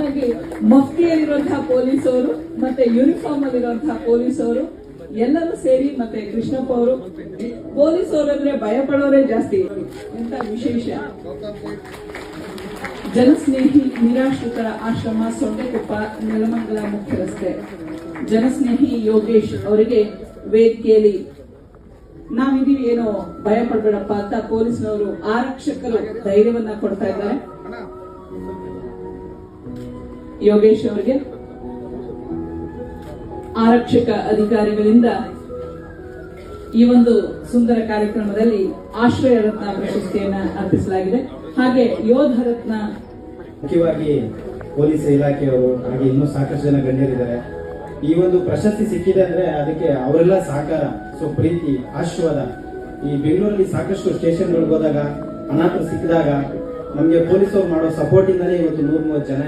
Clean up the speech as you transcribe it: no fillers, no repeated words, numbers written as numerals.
ಮುಖ್ಯವಾಗಿ ಮಫ್ತಿಯಲ್ಲಿರುವಂತಹ ಪೊಲೀಸವರು ಮತ್ತೆ ಯೂನಿಫಾರ್ಮ್ ಅಲ್ಲಿರುವಂತಹ ಪೊಲೀಸವರು ಎಲ್ಲರೂ ಸೇರಿ ಮತ್ತೆ ಕೃಷ್ಣಪ್ಪ ಅವರು ಪೊಲೀಸ್ ಅವರಂದ್ರೆ ಭಯ ಪಡೋರೇ ಜಾಸ್ತಿ. ಎಂತ ವಿಶೇಷ. ಜನಸ್ನೇಹಿ ನಿರಾಶ್ರಿತರ ಆಶ್ರಮ ಸೊಂಡೆಕೊಪ್ಪ ನೆಲಮಂಗಲ ಮುಖ್ಯ ರಸ್ತೆ. ಜನಸ್ನೇಹಿ ಯೋಗೇಶ್ ಅವರಿಗೆ ವೇದಿಕೆಯಲ್ಲಿ ನಾವಿದೀವಿ, ಏನೋ ಭಯ ಪಡ್ಬೇಡಪ್ಪ ಅಂತ ಪೊಲೀಸ್ನವರು ಆರಕ್ಷಕರು ಧೈರ್ಯವನ್ನ ಕೊಡ್ತಾ ಇದ್ದಾರೆ. ಯೋಗೇಶ್ ಅವರಿಗೆ ಆರಕ್ಷಕ ಅಧಿಕಾರಿಗಳಿಂದ ಈ ಒಂದು ಸುಂದರ ಕಾರ್ಯಕ್ರಮದಲ್ಲಿ ಆಶ್ರಯ ರತ್ನ ಪ್ರಶಸ್ತಿಯನ್ನ ಅರ್ಪಿಸಲಾಗಿದೆ. ಹಾಗೆ ಯೋಧ ರತ್ನ. ಮುಖ್ಯವಾಗಿ ಪೊಲೀಸ್ ಇಲಾಖೆಯವರು ಹಾಗೆ ಇನ್ನೂ ಸಾಕಷ್ಟು ಜನ ಗಣ್ಯರಿದ್ದಾರೆ. ಈ ಒಂದು ಪ್ರಶಸ್ತಿ ಸಿಕ್ಕಿದೆ ಅಂದ್ರೆ ಅದಕ್ಕೆ ಅವರೆಲ್ಲ ಸಹಕಾರ, ಪ್ರೀತಿ, ಆಶೀರ್ವಾದ. ಈ ಬೆಂಗಳೂರಲ್ಲಿ ಸಾಕಷ್ಟು ಸ್ಟೇಷನ್ಗಳಿಗೆ ಹೋದಾಗ ಅನಾಥರು ಸಿಕ್ಕಿದಾಗ ನಮಗೆ ಪೊಲೀಸರು ಮಾಡೋ ಸಪೋರ್ಟ್ ಇಂದಾನೆ ಇವತ್ತು 130 ಜನ